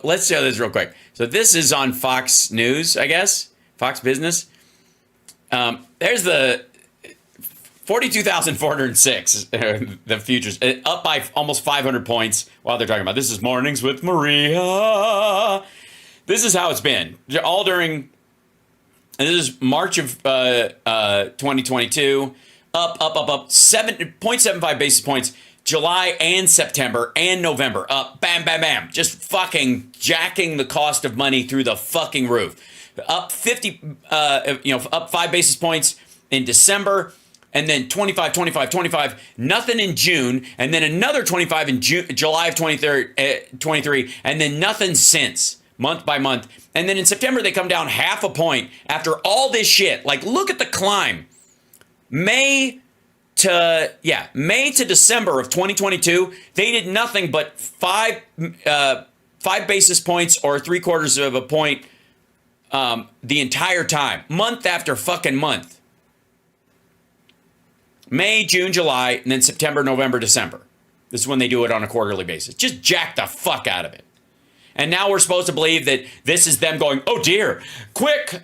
Let's show this real quick. So this is on Fox News, I guess. Fox Business. There's the 42,406, the futures, up by almost 500 points while they're talking about this is Mornings with Maria. This is how it's been. All during, and this is March of 2022. Up, 0.75 basis points. July and September and November, up, bam, bam, bam, just fucking jacking the cost of money through the fucking roof. Up 50, up 5 basis points in December, and then 25, nothing in June, and then another 25 in July of 23, and then nothing since, month by month. And then in September, they come down half a point after all this shit. Like, look at the climb. May to December of 2022, they did nothing but 5 basis points or 3/4 of a point the entire time, month after fucking month. May, June, July, and then September, November, December. This is when they do it on a quarterly basis. Just jack the fuck out of it. And now we're supposed to believe that this is them going, oh dear, quick,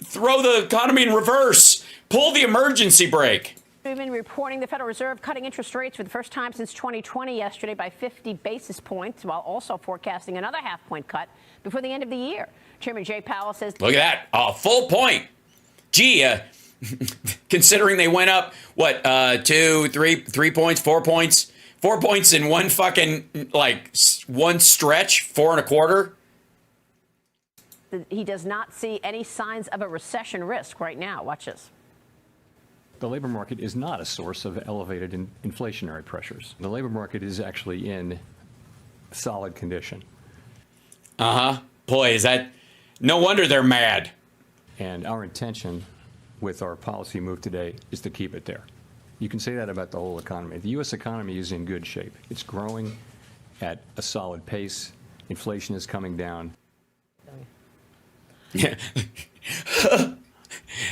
throw the economy in reverse, pull the emergency brake. We've been reporting the Federal Reserve cutting interest rates for the first time since 2020 yesterday by 50 basis points, while also forecasting another half-point cut before the end of the year. Chairman Jay Powell says, look at that, a full point. Gee, considering they went up, 2, 3 points, 4 points, 4 points in one fucking, one stretch, 4 1/4. He does not see any signs of a recession risk right now. Watch this. The labor market is not a source of elevated inflationary pressures. The labor market is actually in solid condition. Boy, is that, no wonder they're mad. And our intention with our policy move today is to keep it there. You can say that about the whole economy. The U.S. economy is in good shape. It's growing at a solid pace. Inflation is coming down. Yeah.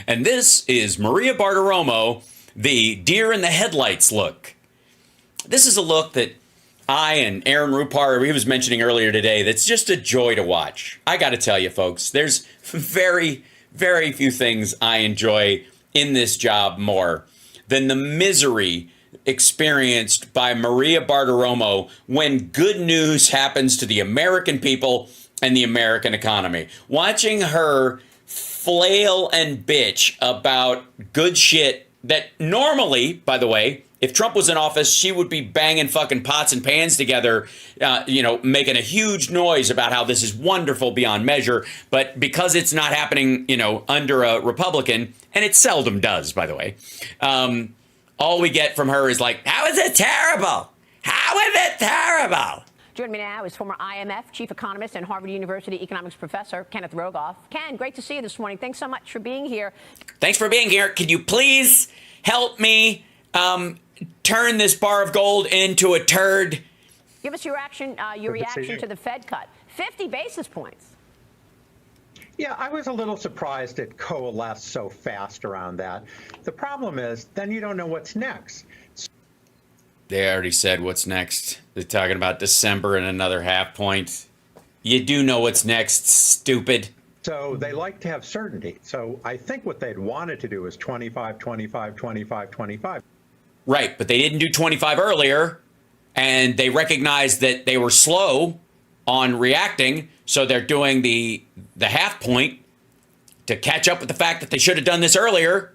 And this is Maria Bartiromo, the deer in the headlights look. This is a look that I and Aaron Rupar, he was mentioning earlier today, that's just a joy to watch. I got to tell you, folks, there's very, very few things I enjoy in this job more than the misery experienced by Maria Bartiromo when good news happens to the American people and the American economy. Watching her flail and bitch about good shit that normally, by the way, if Trump was in office, she would be banging fucking pots and pans together, making a huge noise about how this is wonderful beyond measure. But because it's not happening, under a Republican, and it seldom does, by the way, all we get from her is like, how is it terrible? How is it terrible? Joining me now is former IMF chief economist and Harvard University economics professor, Kenneth Rogoff. Ken, great to see you this morning. Thanks so much for being here. Thanks for being here. Could you please help me turn this bar of gold into a turd? Give us your reaction to the Fed cut. 50 basis points. Yeah, I was a little surprised it coalesced so fast around that. The problem is, then you don't know what's next. They already said what's next. They're talking about December and another half point. You do know what's next, stupid. So they like to have certainty. So I think what they'd wanted to do is 25, 25, 25, 25. Right, but they didn't do 25 earlier, and they recognized that they were slow on reacting, so they're doing the half point to catch up with the fact that they should have done this earlier.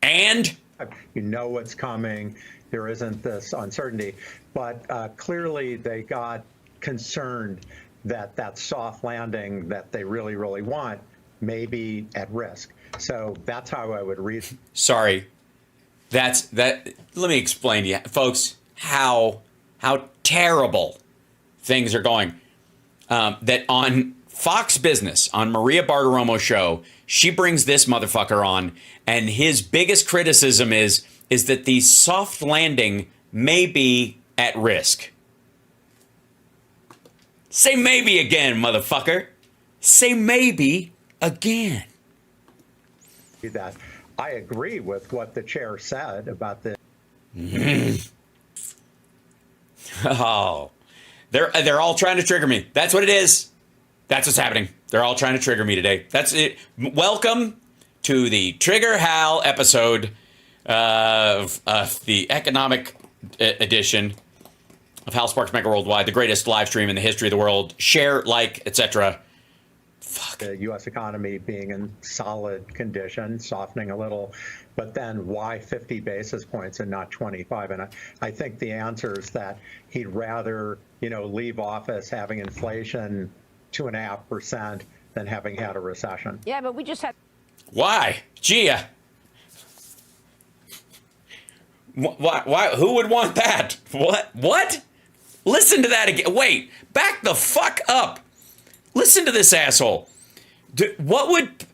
And you know what's coming. There isn't this uncertainty. But clearly they got concerned that that soft landing that they really, really want may be at risk. So that's how I would read. Sorry. Let me explain to you, folks, how terrible things are going. That on Fox Business, on Maria Bartiromo's show, she brings this motherfucker on, and his biggest criticism is that the soft landing may be at risk. Say maybe again, motherfucker. Say maybe again. That I agree with what the chair said about the. Oh, They're all trying to trigger me. That's what it is. That's what's happening. They're all trying to trigger me today. That's it. Welcome to the Trigger Hal episode of the economic edition of Hal Sparks Mega Worldwide, the greatest live stream in the history of the world. Share, like, etc. Fuck. The U.S. economy being in solid condition, softening a little, but then why 50 basis points and not 25? And I think the answer is that he'd rather, leave office having inflation 2.5% than having had a recession. Yeah, but we just had. Why? Gia. Why? Who would want that? What? Listen to that again. Wait, back the fuck up. Listen to this asshole. What would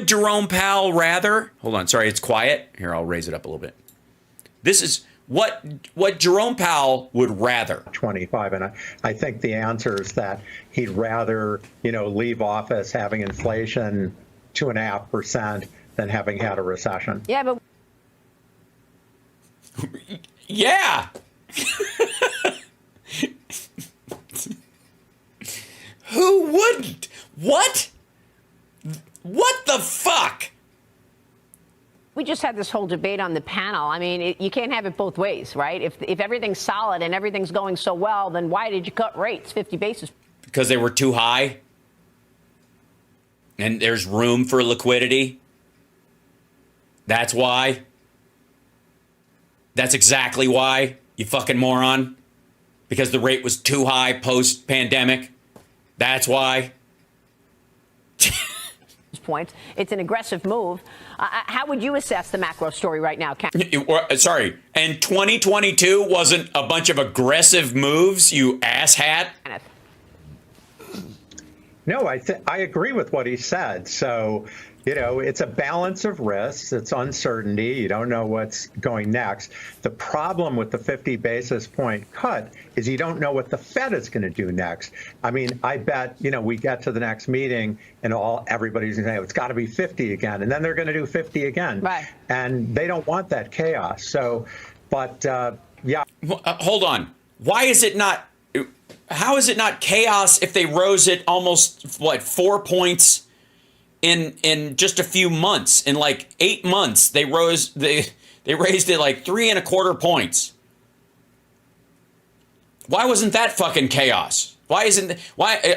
Jerome Powell rather? Hold on, sorry, it's quiet. Here, I'll raise it up a little bit. This is what Jerome Powell would rather. 25, and I think the answer is that he'd rather, leave office having inflation 2.5% than having had a recession. Yeah, but. Yeah. Who wouldn't? What? What the fuck? We just had this whole debate on the panel. I mean, you can't have it both ways, right? If everything's solid and everything's going so well, then why did you cut rates 50 basis? Because they were too high. And there's room for liquidity. That's why. That's exactly why, you fucking moron. Because the rate was too high post-pandemic. That's why. Points. It's an aggressive move. How would you assess the macro story right now, Ken? Sorry. And 2022 wasn't a bunch of aggressive moves, you asshat? No, I agree with what he said. So, it's a balance of risks. It's uncertainty. You don't know what's going next. The problem with the 50 basis point cut is you don't know what the Fed is going to do next. I mean, I bet, we get to the next meeting and everybody's going to say, it's got to be 50 again. And then they're going to do 50 again. Right. And they don't want that chaos. So, but yeah. Hold on. Why is it not? How is it not chaos if they rose it almost, 4 points? In just a few months, in like 8 months, they raised it like 3.25 points. Why wasn't that fucking chaos? Why?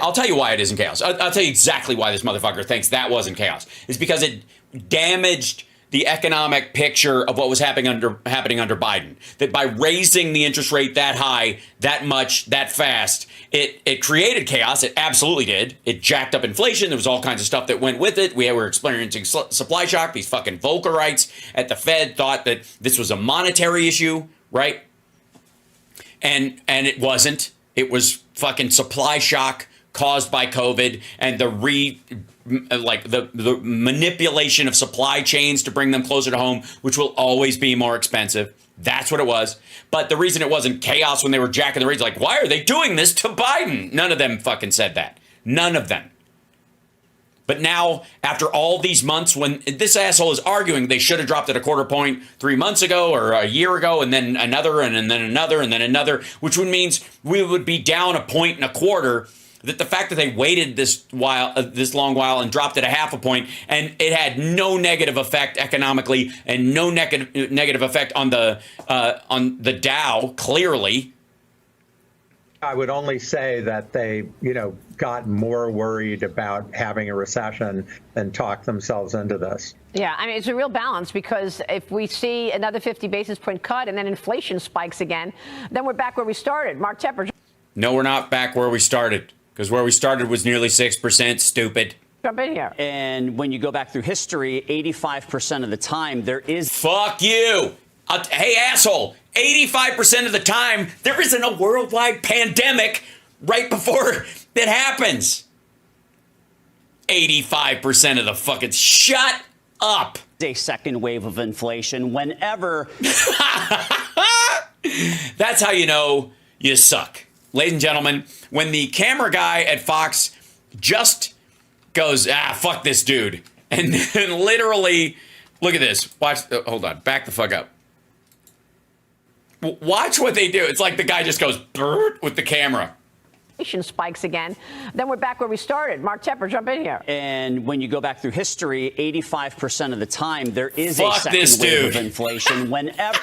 I'll tell you why it isn't chaos. I'll tell you exactly why this motherfucker thinks that wasn't chaos. It's because it damaged the economic picture of what was happening under Biden. That by raising the interest rate that high, that much, that fast, it created chaos. It absolutely did. It jacked up inflation. There was all kinds of stuff that went with it. We were experiencing supply shock. These fucking Volckerites at the Fed thought that this was a monetary issue, right? And it wasn't. It was fucking supply shock caused by COVID and the manipulation of supply chains to bring them closer to home, which will always be more expensive. That's what it was. But the reason it wasn't chaos when they were jacking the rates, like, why are they doing this to Biden? None of them fucking said that. None of them. But now, after all these months, when this asshole is arguing they should have dropped it 1/4 point 3 months ago or a year ago, and then another, and then another, and then another, which would means we would be down 1.25 that the fact that they waited this long while and dropped it 0.5 point, and it had no negative effect economically and no negative effect on the Dow, clearly. I would only say that they, got more worried about having a recession than talked themselves into this. Yeah, I mean, it's a real balance, because if we see another 50 basis point cut and then inflation spikes again, then we're back where we started. Mark Tepper. No, we're not back where we started, because where we started was nearly 6%, stupid. Jump in here. And when you go back through history, 85% of the time there is... Fuck you. Hey, asshole, 85% of the time, there isn't a worldwide pandemic right before it happens. 85% of the fucking... Shut up. a second wave of inflation whenever... That's how you know you suck. Ladies and gentlemen, when the camera guy at Fox just goes, fuck this dude, and then literally, look at this. Watch, hold on, back the fuck up. Watch what they do. It's like the guy just goes brrrt with the camera. Spikes again. Then we're back where we started. Mark Tepper, jump in here. And when you go back through history, 85% of the time, there is Fuck a second this wave dude. of inflation whenever.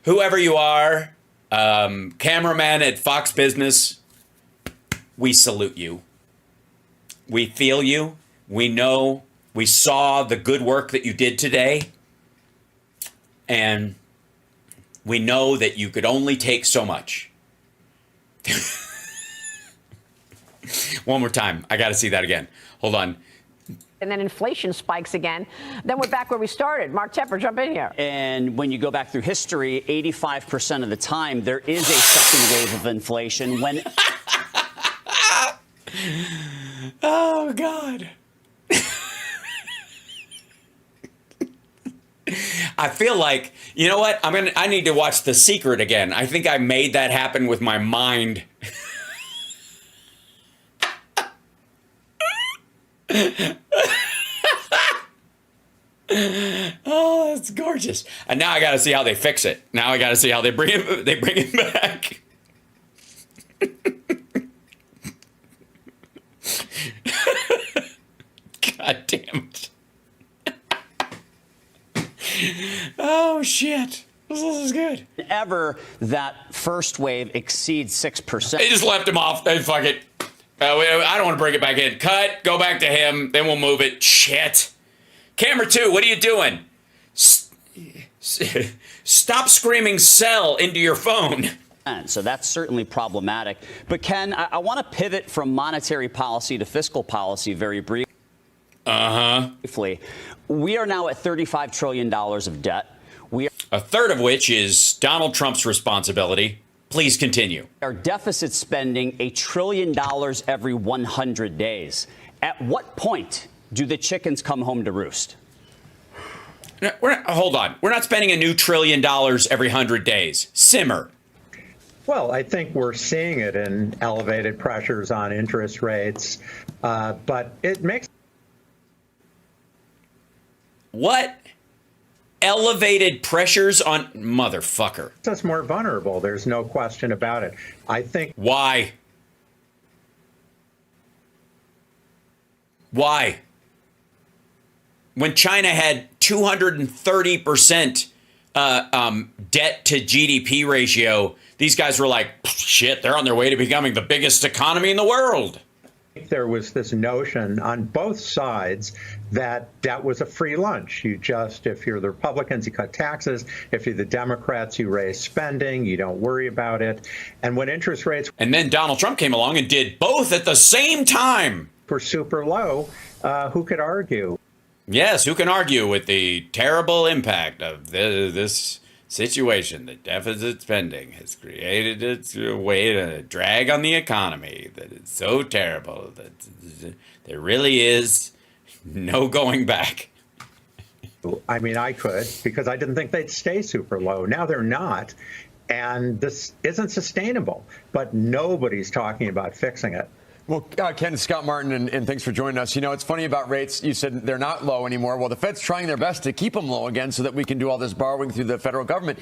Whoever you are, cameraman at Fox Business, we salute you. We feel you. We know. We saw the good work that you did today. And we know that you could only take so much. One more time. I got to see that again. Hold on. And then inflation spikes again. Then we're back where we started. Mark Tepper, jump in here. And when you go back through history, 85% of the time, there is a second wave of inflation when. Oh, God. I feel like, you know what? I need to watch The Secret again. I think I made that happen with my mind. Oh, that's gorgeous. And now I got to see how they fix it. Now I got to see how they bring it back. God damn it. Oh, shit. This is good. Whenever that first wave exceeds 6%. They just left him off. They fuck it. I don't want to bring it back in. Cut. Go back to him. Then we'll move it. Shit. Camera 2, what are you doing? Stop screaming sell into your phone. So that's certainly problematic. But Ken, I want to pivot from monetary policy to fiscal policy very briefly. We are now at $35 trillion of debt. A third of which is Donald Trump's responsibility. Please continue. Our deficit spending $1 trillion every 100 days. At what point do the chickens come home to roost? Hold on. We're not spending a new $1 trillion every 100 days. Simmer. Well, I think we're seeing it in elevated pressures on interest rates, but it makes. What? Elevated pressures on motherfucker. Us more vulnerable. There's no question about it. I think. Why? Why? When China had 230% debt to GDP ratio, these guys were like, shit, they're on their way to becoming the biggest economy in the world. There was this notion on both sides that that was a free lunch. You just, if you're the Republicans, you cut taxes. If you're the Democrats, you raise spending. You don't worry about it. And when interest rates And then Donald Trump came along and did both at the same time. were super low, who could argue? Yes, who can argue with the terrible impact of this situation? The deficit spending has created a way to drag on the economy that is so terrible that there really is no going back. I mean, I could, because I didn't think they'd stay super low. Now they're not. And this isn't sustainable. But nobody's talking about fixing it. Well, Ken, Scott Martin, and thanks for joining us. You know, it's funny about rates. You said they're not low anymore. Well, the Fed's trying their best to keep them low again so that we can do all this borrowing through the federal government.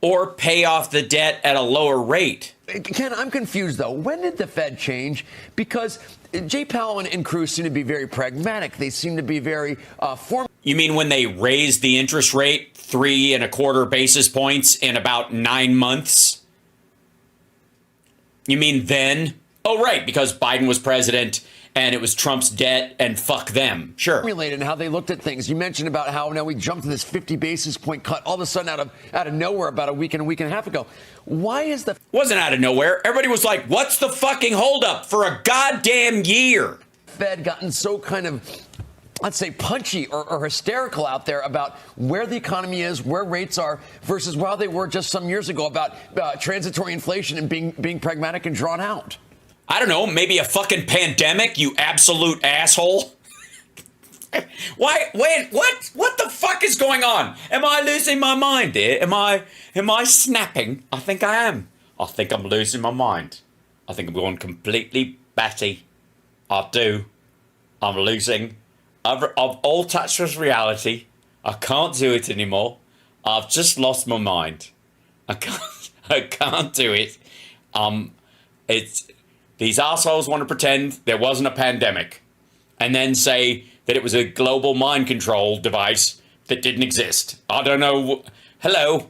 Or pay off the debt at a lower rate. Ken, I'm confused, though. When did the Fed change? Because Jay Powell and Cruz seem to be very pragmatic. They seem to be very formal. You mean when they raised the interest rate 3.25 basis points in about 9 months? You mean then? Oh, right, because Biden was president and it was Trump's debt and fuck them. Sure. Formulated and how they looked at things. You mentioned about how now we jumped to this 50 basis point cut all of a sudden out of nowhere about a week and a half ago. Why is the Wasn't out of nowhere. Everybody was like, what's the fucking holdup for a goddamn year? Fed gotten so kind of, let's say, punchy or hysterical out there about where the economy is, where rates are, versus while they were just some years ago about transitory inflation and being pragmatic and drawn out? I don't know, maybe a fucking pandemic, you absolute asshole. Why? Wait, what the fuck is going on? Am I losing my mind here? Am I snapping? I think I am. I think I'm losing my mind. I think I'm going completely batty. I do. I'm losing I've all touched with reality. I can't do it anymore. I've just lost my mind. I can't do it. It's these assholes want to pretend there wasn't a pandemic and then say that it was a global mind control device that didn't exist. I don't know. Hello.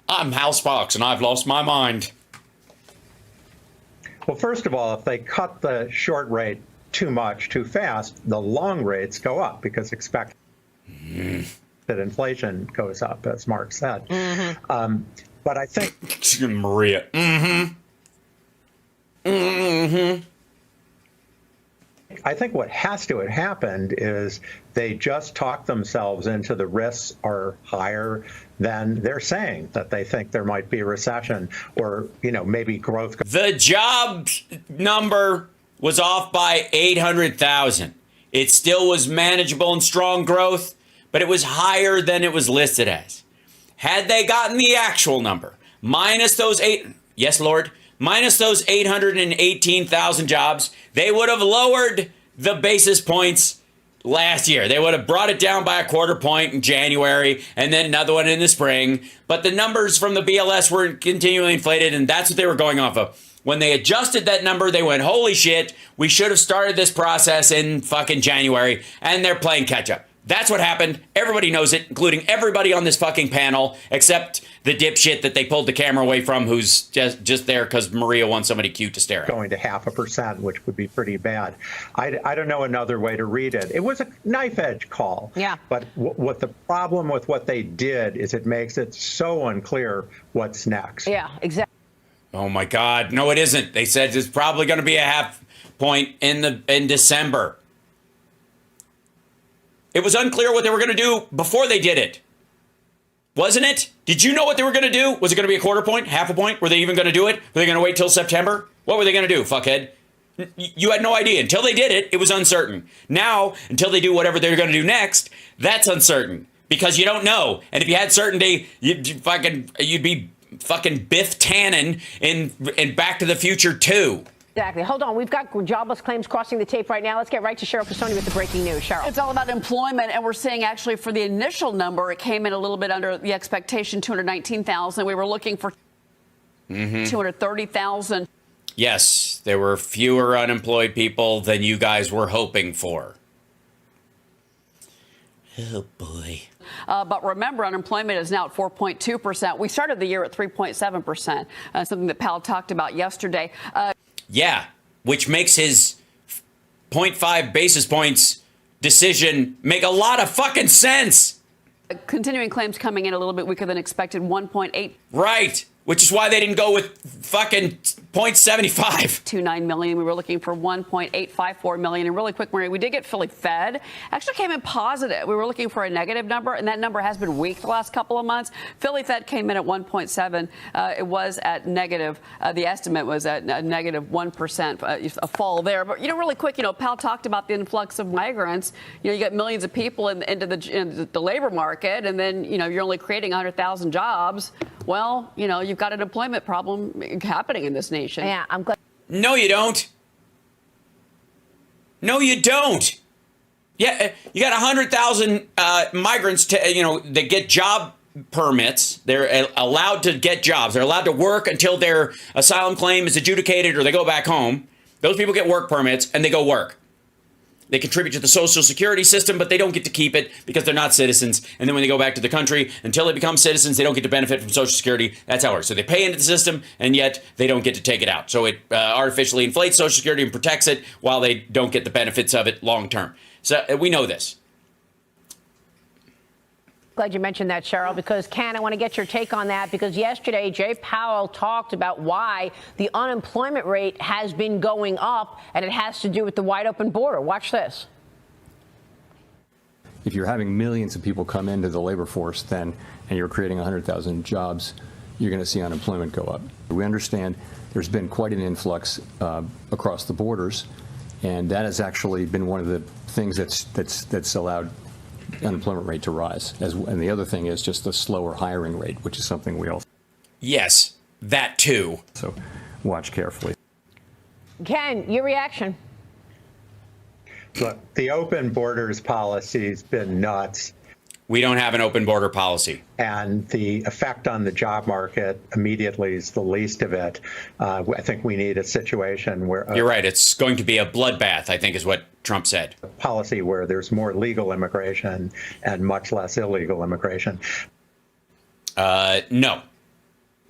I'm Hal Sparks and I've lost my mind. Well, first of all, if they cut the short rate too much, too fast, the long rates go up because expect that inflation goes up, as Mark said. But I think Maria. I think what has to have happened is they just talk themselves into the risks are higher than they're saying, that they think there might be a recession or, maybe growth. The jobs number was off by 800,000. It still was manageable and strong growth, but it was higher than it was listed as. Had they gotten the actual number, minus those minus those 818,000 jobs, they would have lowered the basis points last year. They would have brought it down by a quarter point in January and then another one in the spring. But the numbers from the BLS were continually inflated, and that's what they were going off of. When they adjusted that number, they went, holy shit, we should have started this process in fucking January, and they're playing catch up. That's what happened. Everybody knows it, including everybody on this fucking panel, except the dipshit that they pulled the camera away from, who's just there because Maria wants somebody cute to stare at. Going to 0.5%, which would be pretty bad. I don't know another way to read it. It was a knife edge call. Yeah. But what the problem with what they did is it makes it so unclear what's next. Yeah, exactly. Oh my God. No, it isn't. They said it's probably going to be a 0.5 point in December. It was unclear what they were going to do before they did it. Wasn't it? Did you know what they were going to do? Was it going to be a quarter point, 0.5 point? Were they even going to do it? Were they going to wait till September? What were they going to do, fuckhead? You had no idea. Until they did it, it was uncertain. Now, until they do whatever they're going to do next, that's uncertain. Because you don't know. And if you had certainty, you'd be fucking Biff Tannen in Back to the Future 2. Exactly. Hold on. We've got jobless claims crossing the tape right now. Let's get right to Cheryl Casoni with the breaking news. Cheryl. It's all about employment, and we're seeing actually for the initial number, it came in a little bit under the expectation, 219,000. We were looking for 230,000. Yes, there were fewer unemployed people than you guys were hoping for. Oh, boy. But remember, unemployment is now at 4.2%. We started the year at 3.7%, something that Powell talked about yesterday. Yeah, which makes his 0.5 basis points decision make a lot of fucking sense. Continuing claims coming in a little bit weaker than expected, 1.8. Right, which is why they didn't go with fucking 0.75. 29 million. We were looking for 1.854 million. And really quick, Maria, we did get Philly Fed. Actually came in positive. We were looking for a negative number, and that number has been weak the last couple of months. Philly Fed came in at 1.7. It was at negative. The estimate was at negative 1%, a fall there. But, really quick, Powell talked about the influx of migrants. You get millions of people into the labor market, and then, you're only creating 100,000 jobs. Well, you've got an employment problem happening in this nation. Yeah, I'm glad. No, you don't. No, you don't. Yeah, you got 100,000 migrants, that get job permits. They're allowed to get jobs. They're allowed to work until their asylum claim is adjudicated or they go back home. Those people get work permits and they go work. They contribute to the Social Security system, but they don't get to keep it because they're not citizens. And then when they go back to the country, until they become citizens, they don't get to benefit from Social Security. That's how it works. So they pay into the system, and yet they don't get to take it out. So it artificially inflates Social Security and protects it while they don't get the benefits of it long term. So we know this. Glad you mentioned that, Cheryl, because, Ken, I want to get your take on that, because yesterday Jay Powell talked about why the unemployment rate has been going up, and it has to do with the wide open border. Watch this. If you're having millions of people come into the labor force and you're creating 100,000 jobs, you're going to see unemployment go up. We understand there's been quite an influx across the borders, and that has actually been one of the things that's allowed unemployment rate to rise. And the other thing is just the slower hiring rate, which is something we all. Yes, that too. So watch carefully. Ken, your reaction. Look, the open borders policy's been nuts. We don't have an open border policy. And the effect on the job market immediately is the least of it. I think we need a situation where You're right. It's going to be a bloodbath, I think is what Trump said. Policy where there's more legal immigration and much less illegal immigration. No.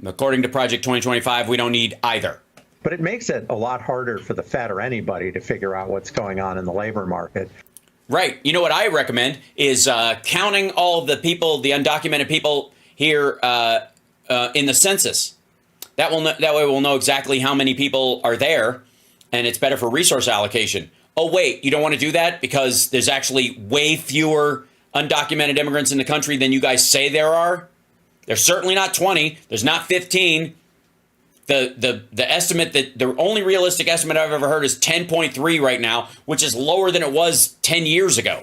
According to Project 2025, we don't need either. But it makes it a lot harder for the Fed or anybody to figure out what's going on in the labor market. Right. You know what I recommend is counting all the people, the undocumented people here in the census. That way we'll know exactly how many people are there, and it's better for resource allocation. Oh, wait, you don't want to do that because there's actually way fewer undocumented immigrants in the country than you guys say there are? There's certainly not 20. There's not 15. The estimate that the only realistic estimate I've ever heard is 10.3 right now, which is lower than it was 10 years ago.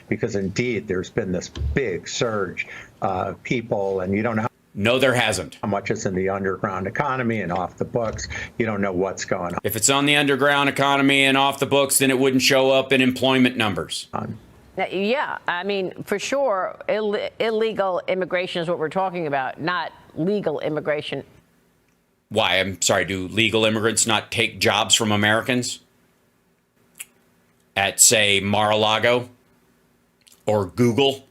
Because indeed, there's been this big surge of people, and you don't know No, there hasn't. how much is in the underground economy and off the books. You don't know what's going If it's on the underground economy and off the books, then it wouldn't show up in employment numbers. on. Yeah, I mean, for sure, illegal immigration is what we're talking about, not legal immigration. Why? I'm sorry, do legal immigrants not take jobs from Americans at, say, Mar-a-Lago or Google?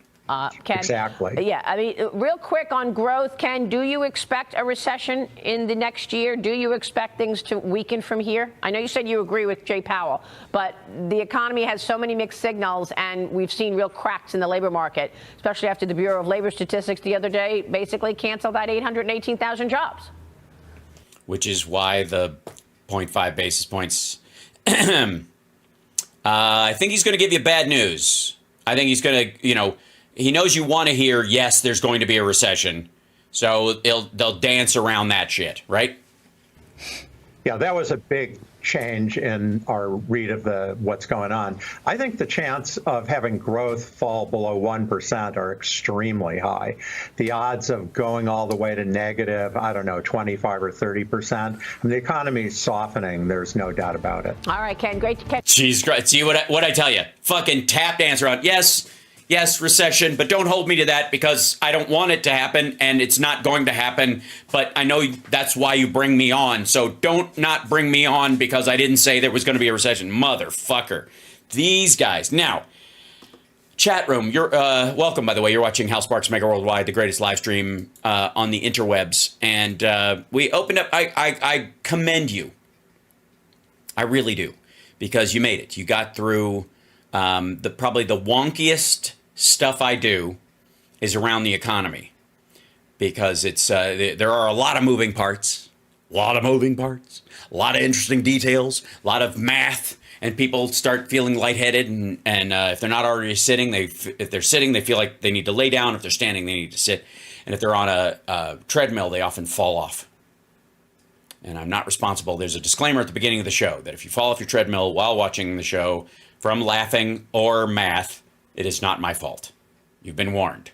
Ken, Exactly. Yeah, I mean, real quick on growth, Ken, do you expect a recession in the next year? Do you expect things to weaken from here? I know you said you agree with Jay Powell, but the economy has so many mixed signals, and we've seen real cracks in the labor market, especially after the Bureau of Labor Statistics the other day basically canceled that 818,000 jobs. Which is why the 0.5 basis points. I think he's going to give you bad news. I think he's going to, he knows you want to hear, yes, there's going to be a recession. So they'll dance around that shit, right? Yeah, that was a big change in our read of what's going on. I think the chance of having growth fall below 1% are extremely high. The odds of going all the way to negative, 25 or 30%. I mean, the economy is softening. There's no doubt about it. All right, Ken, great to catch. She's great. See what I tell you? Fucking tap dance around. Yes, recession, but don't hold me to that because I don't want it to happen and it's not going to happen. But I know that's why you bring me on. So don't not bring me on because I didn't say there was going to be a recession. Motherfucker. These guys. Now, chat room, you're welcome, by the way. You're watching Hal Sparks Mega Worldwide, the greatest live stream on the interwebs. And we opened up. I commend you. I really do. Because you made it. You got through probably the wonkiest stuff I do is around the economy because it's there are a lot of moving parts, a lot of interesting details, a lot of math, and people start feeling lightheaded. And if they're not already sitting, if they're sitting, they feel like they need to lay down. If they're standing, they need to sit. And if they're on a treadmill, they often fall off. And I'm not responsible. There's a disclaimer at the beginning of the show that if you fall off your treadmill while watching the show from laughing or math, it is not my fault. You've been warned.